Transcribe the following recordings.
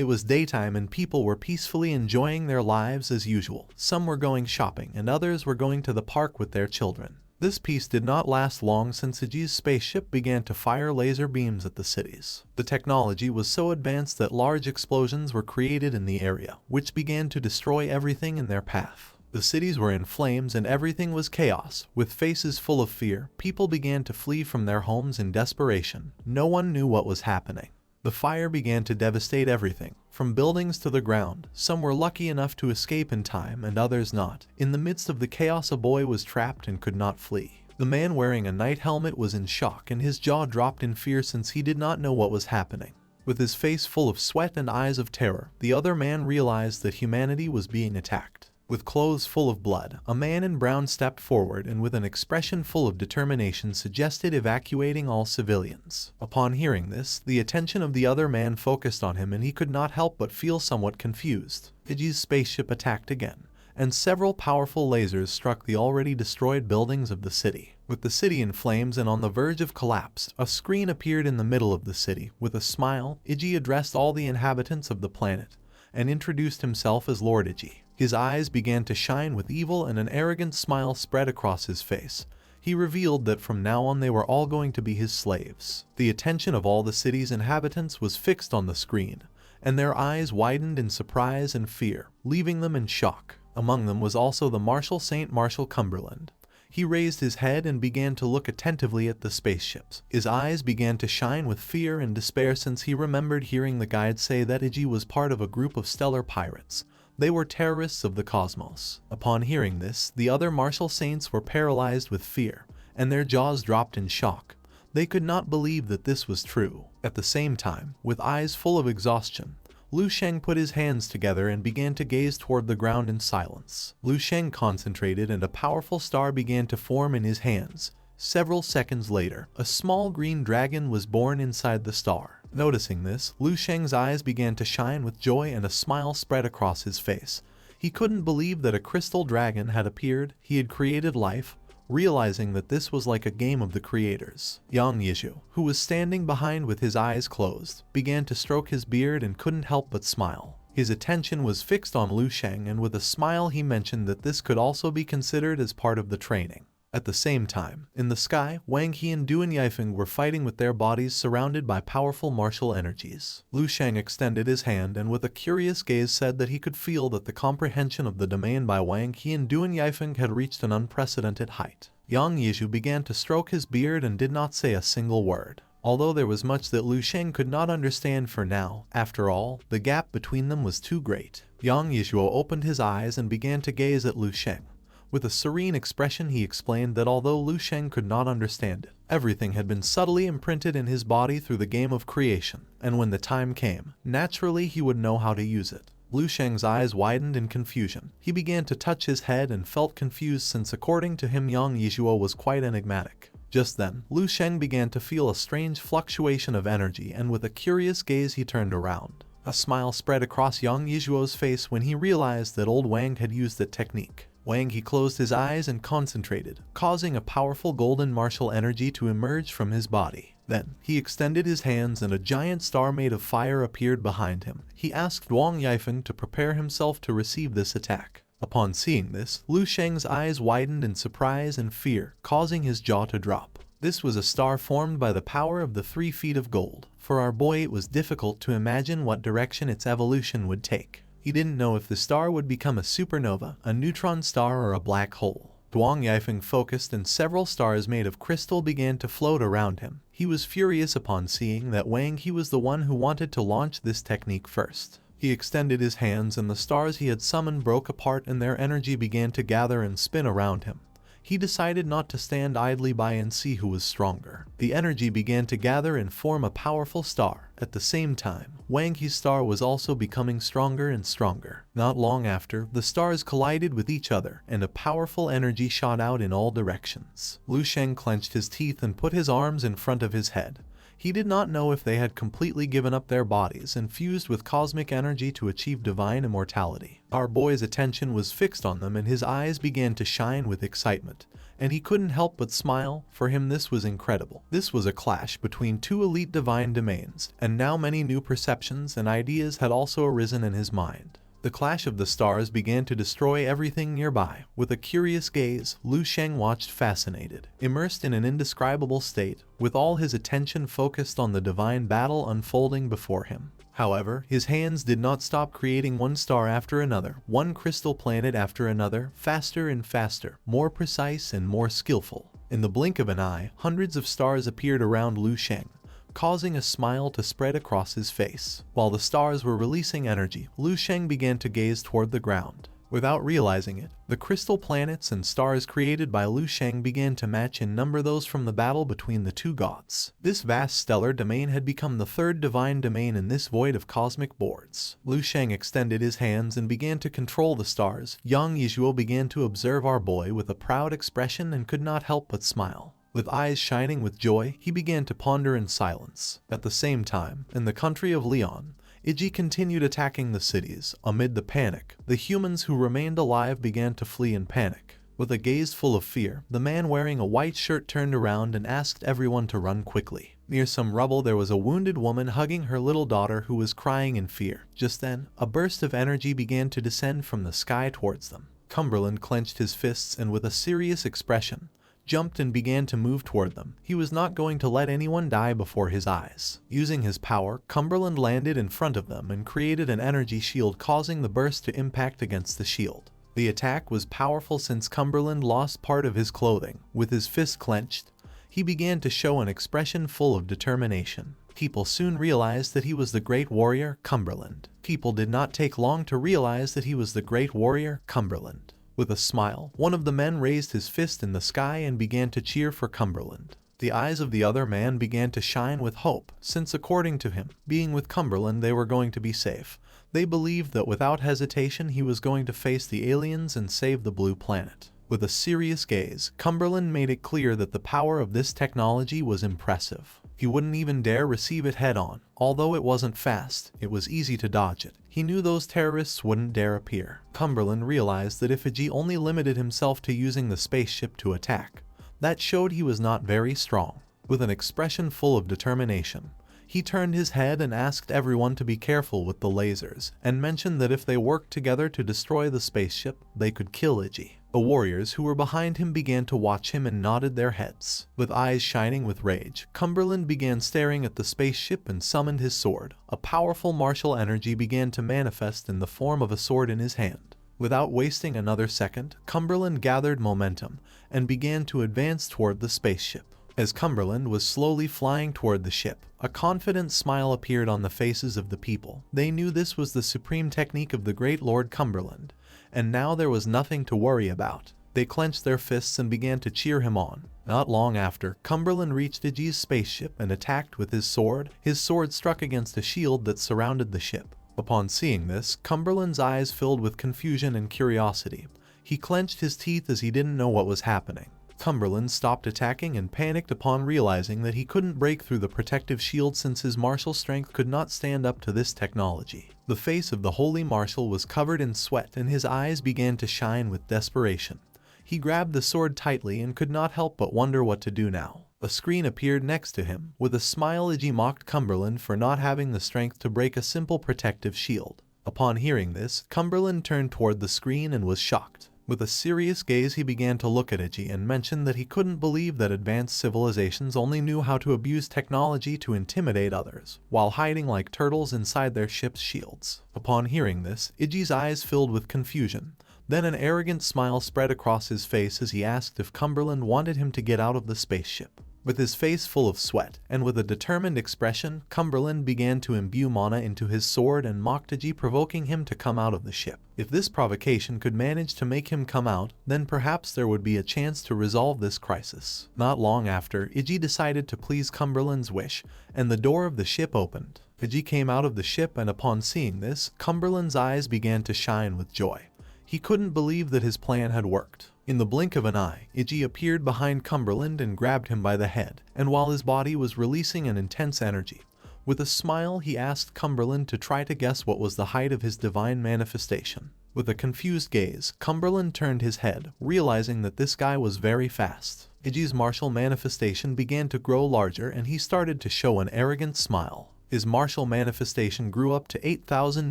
It was daytime and people were peacefully enjoying their lives as usual. Some were going shopping and others were going to the park with their children. This peace did not last long since Iji's spaceship began to fire laser beams at the cities. The technology was so advanced that large explosions were created in the area, which began to destroy everything in their path. The cities were in flames and everything was chaos. With faces full of fear, people began to flee from their homes in desperation. No one knew what was happening. The fire began to devastate everything, from buildings to the ground. Some were lucky enough to escape in time and others not. In the midst of the chaos, a boy was trapped and could not flee. The man wearing a night helmet was in shock and his jaw dropped in fear since he did not know what was happening. With his face full of sweat and eyes of terror, the other man realized that humanity was being attacked. With clothes full of blood, a man in brown stepped forward and with an expression full of determination suggested evacuating all civilians. Upon hearing this, the attention of the other man focused on him and he could not help but feel somewhat confused. Iji's spaceship attacked again, and several powerful lasers struck the already destroyed buildings of the city. With the city in flames and on the verge of collapse, a screen appeared in the middle of the city. With a smile, Iji addressed all the inhabitants of the planet and introduced himself as Lord Iji. His eyes began to shine with evil and an arrogant smile spread across his face. He revealed that from now on they were all going to be his slaves. The attention of all the city's inhabitants was fixed on the screen, and their eyes widened in surprise and fear, leaving them in shock. Among them was also the Marshal Saint Marshal Cumberland. He raised his head and began to look attentively at the spaceships. His eyes began to shine with fear and despair since he remembered hearing the guide say that Iji was part of a group of stellar pirates. They were terrorists of the cosmos. Upon hearing this, the other Marshal Saints were paralyzed with fear, and their jaws dropped in shock. They could not believe that this was true. At the same time, with eyes full of exhaustion, Lu Sheng put his hands together and began to gaze toward the ground in silence. Lu Sheng concentrated and a powerful star began to form in his hands. Several seconds later, a small green dragon was born inside the star. Noticing this, Lu Sheng's eyes began to shine with joy and a smile spread across his face. He couldn't believe that a crystal dragon had appeared. He had created life, realizing that this was like a game of the creators. Yang Yizhu, who was standing behind with his eyes closed, began to stroke his beard and couldn't help but smile. His attention was fixed on Lu Sheng and with a smile he mentioned that this could also be considered as part of the training. At the same time, in the sky, Wang He and Duan Yifeng were fighting with their bodies surrounded by powerful martial energies. Lu Sheng extended his hand and with a curious gaze said that he could feel that the comprehension of the domain by Wang He and Duan Yifeng had reached an unprecedented height. Yang Yizhu began to stroke his beard and did not say a single word. Although there was much that Lu Sheng could not understand for now, after all, the gap between them was too great. Yang Yizhu opened his eyes and began to gaze at Lu Sheng. With a serene expression he explained that although Lu Sheng could not understand it, everything had been subtly imprinted in his body through the game of creation, and when the time came, naturally he would know how to use it. Lu Sheng's eyes widened in confusion. He began to touch his head and felt confused since according to him Yang Yizhuo was quite enigmatic. Just then, Lu Sheng began to feel a strange fluctuation of energy and with a curious gaze he turned around. A smile spread across Yang Yizhuo's face when he realized that old Wang had used the technique. Wang He closed his eyes and concentrated, causing a powerful golden martial energy to emerge from his body. Then, he extended his hands and a giant star made of fire appeared behind him. He asked Wang Yifeng to prepare himself to receive this attack. Upon seeing this, Lu Sheng's eyes widened in surprise and fear, causing his jaw to drop. This was a star formed by the power of the 3 feet of gold. For our boy it was difficult to imagine what direction its evolution would take. He didn't know if the star would become a supernova, a neutron star or a black hole. Wang Yifeng focused and several stars made of crystal began to float around him. He was furious upon seeing that Wang He was the one who wanted to launch this technique first. He extended his hands and the stars he had summoned broke apart and their energy began to gather and spin around him. He decided not to stand idly by and see who was stronger. The energy began to gather and form a powerful star. At the same time, Wang He's star was also becoming stronger and stronger. Not long after, the stars collided with each other and a powerful energy shot out in all directions. Lu Sheng clenched his teeth and put his arms in front of his head. He did not know if they had completely given up their bodies and fused with cosmic energy to achieve divine immortality. Our boy's attention was fixed on them and his eyes began to shine with excitement. and he couldn't help but smile. For him this was incredible. This was a clash between two elite divine domains, and now many new perceptions and ideas had also arisen in his mind. The clash of the stars began to destroy everything nearby. With a curious gaze, Lu Sheng watched fascinated, immersed in an indescribable state, with all his attention focused on the divine battle unfolding before him. However, his hands did not stop creating one star after another, one crystal planet after another, faster and faster, more precise and more skillful. In the blink of an eye, hundreds of stars appeared around Lu Sheng, causing a smile to spread across his face. While the stars were releasing energy, Lu Sheng began to gaze toward the ground. Without realizing it, the crystal planets and stars created by Lu Sheng began to match in number those from the battle between the two gods. This vast stellar domain had become the third divine domain in this void of cosmic boards. Lu Sheng extended his hands and began to control the stars. Young Yizhuo began to observe our boy with a proud expression and could not help but smile. With eyes shining with joy, he began to ponder in silence. At the same time, in the country of Leon, Iji continued attacking the cities. Amid the panic, the humans who remained alive began to flee in panic. With a gaze full of fear, the man wearing a white shirt turned around and asked everyone to run quickly. Near some rubble there was a wounded woman hugging her little daughter who was crying in fear. Just then, a burst of energy began to descend from the sky towards them. Cumberland clenched his fists and with a serious expression, jumped and began to move toward them. He was not going to let anyone die before his eyes. Using his power, Cumberland landed in front of them and created an energy shield, causing the burst to impact against the shield. The attack was powerful since Cumberland lost part of his clothing. With his fist clenched, he began to show an expression full of determination. People soon realized that he was the great warrior Cumberland. People did not take long to realize that he was the great warrior Cumberland. With a smile, one of the men raised his fist in the sky and began to cheer for Cumberland. The eyes of the other man began to shine with hope, since according to him, being with Cumberland they were going to be safe. They believed that without hesitation he was going to face the aliens and save the blue planet. With a serious gaze, Cumberland made it clear that the power of this technology was impressive. He wouldn't even dare receive it head-on. Although it wasn't fast, it was easy to dodge it. He knew those terrorists wouldn't dare appear. Cumberland realized that if Iji only limited himself to using the spaceship to attack, that showed he was not very strong. With an expression full of determination, he turned his head and asked everyone to be careful with the lasers, and mentioned that if they worked together to destroy the spaceship, they could kill Iji. The warriors who were behind him began to watch him and nodded their heads. With eyes shining with rage, Cumberland began staring at the spaceship and summoned his sword. A powerful martial energy began to manifest in the form of a sword in his hand. Without wasting another second, Cumberland gathered momentum and began to advance toward the spaceship. As Cumberland was slowly flying toward the ship, a confident smile appeared on the faces of the people. They knew this was the supreme technique of the great Lord Cumberland, and now there was nothing to worry about. They clenched their fists and began to cheer him on. Not long after, Cumberland reached Iji's spaceship and attacked with his sword. His sword struck against a shield that surrounded the ship. Upon seeing this, Cumberland's eyes filled with confusion and curiosity. He clenched his teeth as he didn't know what was happening. Cumberland stopped attacking and panicked upon realizing that he couldn't break through the protective shield since his martial strength could not stand up to this technology. The face of the holy marshal was covered in sweat and his eyes began to shine with desperation. He grabbed the sword tightly and could not help but wonder what to do now. A screen appeared next to him. With a smile, Iji mocked Cumberland for not having the strength to break a simple protective shield. Upon hearing this, Cumberland turned toward the screen and was shocked. With a serious gaze he began to look at Iji and mentioned that he couldn't believe that advanced civilizations only knew how to abuse technology to intimidate others, while hiding like turtles inside their ship's shields. Upon hearing this, Iji's eyes filled with confusion. Then an arrogant smile spread across his face as he asked if Cumberland wanted him to get out of the spaceship. With his face full of sweat, and with a determined expression, Cumberland began to imbue mana into his sword and mocked Iji, provoking him to come out of the ship. If this provocation could manage to make him come out, then perhaps there would be a chance to resolve this crisis. Not long after, Iji decided to please Cumberland's wish, and the door of the ship opened. Iji came out of the ship, and upon seeing this, Cumberland's eyes began to shine with joy. He couldn't believe that his plan had worked. In the blink of an eye, Iji appeared behind Cumberland and grabbed him by the head, and while his body was releasing an intense energy, with a smile he asked Cumberland to try to guess what was the height of his divine manifestation. With a confused gaze, Cumberland turned his head, realizing that this guy was very fast. Ichi's martial manifestation began to grow larger and he started to show an arrogant smile. His martial manifestation grew up to 8,000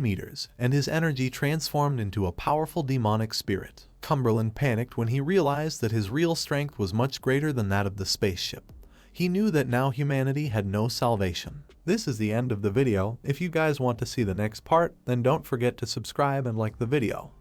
meters, and his energy transformed into a powerful demonic spirit. Cumberland panicked when he realized that his real strength was much greater than that of the spaceship. He knew that now humanity had no salvation. This is the end of the video. If you guys want to see the next part, then don't forget to subscribe and like the video.